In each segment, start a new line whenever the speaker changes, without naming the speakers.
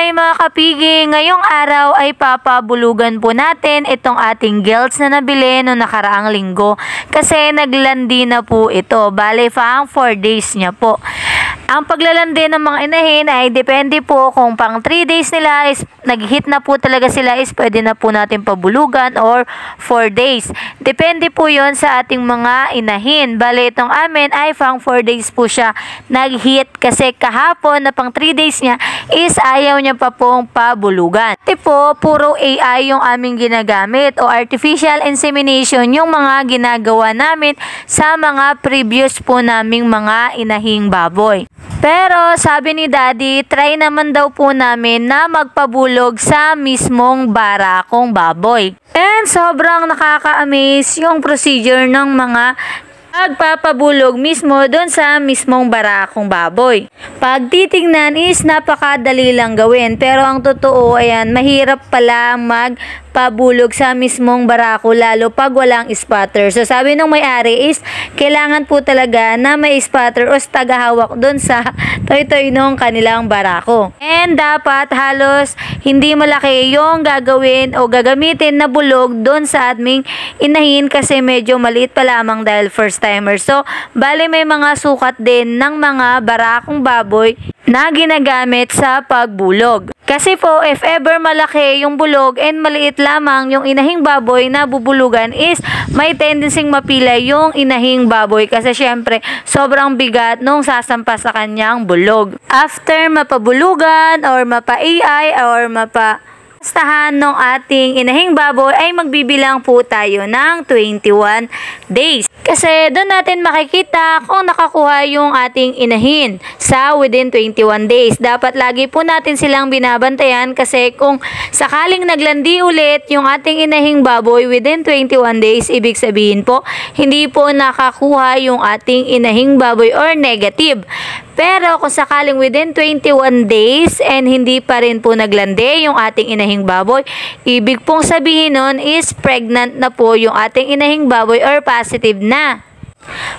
Hi mga kapigi! Ngayong araw ay papabulugan po natin itong ating gilts na nabili noong nakaraang linggo kasi naglandi na po ito. Bale, pang 4 days niya po. Ang paglalandi ng mga inahin ay depende po kung pang 3 days nila is nag-hit na po talaga sila is pwede na po natin pabulugan or 4 days. Depende po yon sa ating mga inahin. Bale, itong amin ay pang 4 days po siya nag-hit kasi kahapon na pang 3 days niya is ayaw niya pa pong pabulugan. Ito po, puro AI yung aming ginagamit o artificial insemination yung mga ginagawa namin sa mga previous po naming mga inahing baboy. Pero sabi ni Daddy, try naman daw po namin na magpabulog sa mismong barakong baboy. And sobrang nakaka-amaze yung procedure ng mga pagpapabulog mismo doon sa mismong barakong baboy. Pag titignan is napakadali lang gawin. Pero ang totoo, ayan, mahirap pala magpabulog sa mismong barako lalo pag walang spotter. So sabi nung may-ari is kailangan po talaga na may spotter o tagahawak doon sa toy-toy nung kanilang barako. And dapat halos hindi malaki yung gagawin o gagamitin na bulog doon sa aming inahin kasi medyo maliit pa lamang dahil first timer. So, bali may mga sukat din ng mga barakong baboy na ginagamit sa pagbulog. Kasi po, if ever malaki yung bulog and maliit lamang yung inahing baboy na bubulugan is may tendency mapilay yung inahing baboy kasi syempre sobrang bigat nung sasampa sa kanyang bulog. After mapabulugan or mapa-AI or mapa-stahan ng ating inahing baboy ay magbibilang po tayo ng 21 days. Kasi doon natin makikita kung nakakuha yung ating inahin sa within 21 days. Dapat lagi po natin silang binabantayan kasi kung sakaling naglandi ulit yung ating inahing baboy within 21 days, ibig sabihin po, hindi po nakakuha yung ating inahing baboy or negative. Pero kung sakaling within 21 days and hindi pa rin po naglandi yung ating inahing baboy, ibig pong sabihin nun is pregnant na po yung ating inahing baboy or positive na.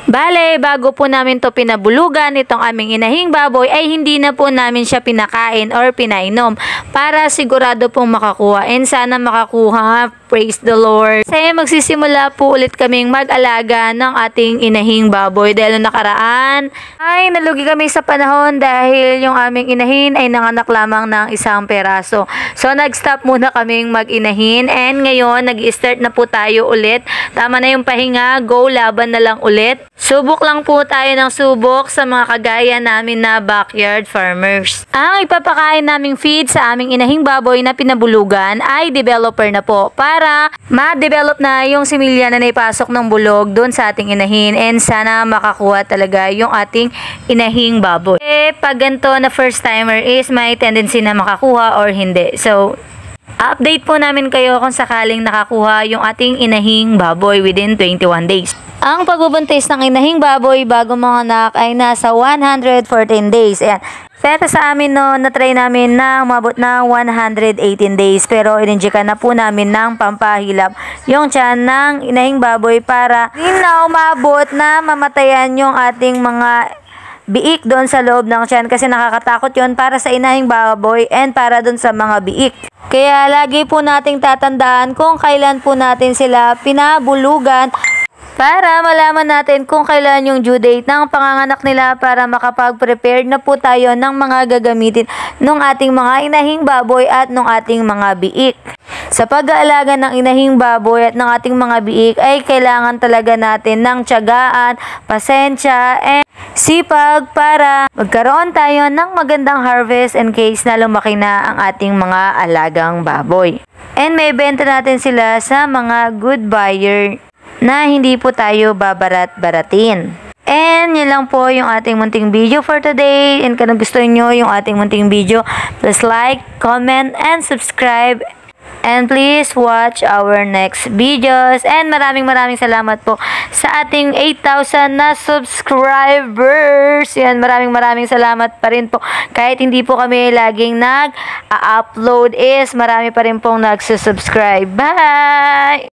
Bale, bago po namin to pinabulugan itong aming inahing baboy ay hindi na po namin siya pinakain or pinainom para sigurado pong makakuha and sana makakuha. Praise the Lord. Kasi magsisimula po ulit kaming mag-alaga ng ating inahing baboy dahil nakaraan ay nalugi kami sa panahon dahil yung aming inahin ay nanganak lamang ng isang peraso. So nag-stop muna kaming mag-inahin and ngayon nag-start na po tayo ulit. Tama na yung pahinga, go, laban na lang ulit. Subok lang po tayo ng subok sa mga kagaya namin na backyard farmers. Ang ipapakain naming feed sa aming inahing baboy na pinabulugan ay developer na po para ma-develop na yung similya na naipasok ng bulog doon sa ating inahin and sana makakuha talaga yung ating inahing baboy. Pag ganito na first timer is may tendency na makakuha or hindi. So, update po namin kayo kung sakaling nakakuha yung ating inahing baboy within 21 days. Ang pagbubuntis ng inahing baboy bago manganak ay nasa 114 days. Ayan. Pero sa amin no, na-try namin na umabot ng 118 days. Pero ininjika na po namin ng pampahilap yung tiyan ng inahing baboy para hindi na umabot na mamatayan yung ating mga biik doon sa loob ng tiyan kasi nakakatakot yon para sa inahing baboy and para doon sa mga biik. Kaya lagi po nating tatandaan kung kailan po natin sila pinabulugan para malaman natin kung kailan yung due date ng panganganak nila para makapag-prepare na po tayo ng mga gagamitin ng ating mga inahing baboy at ng ating mga biik. Sa pag-aalaga ng inahing baboy at ng ating mga biik ay kailangan talaga natin ng tiyagaan, pasensya, and sipag para magkaroon tayo ng magandang harvest in case na lumaki na ang ating mga alagang baboy. And may benta natin sila sa mga good buyer na hindi po tayo babarat-baratin. And yun lang po yung ating munting video for today. And kung gusto nyo yung ating munting video, please like, comment, and subscribe. And please watch our next videos. And maraming salamat po sa ating 8,000 na subscribers. Yan, maraming salamat pa rin po. Kahit hindi po kami laging nag-upload is marami pa rin pong nagsusubscribe. Bye!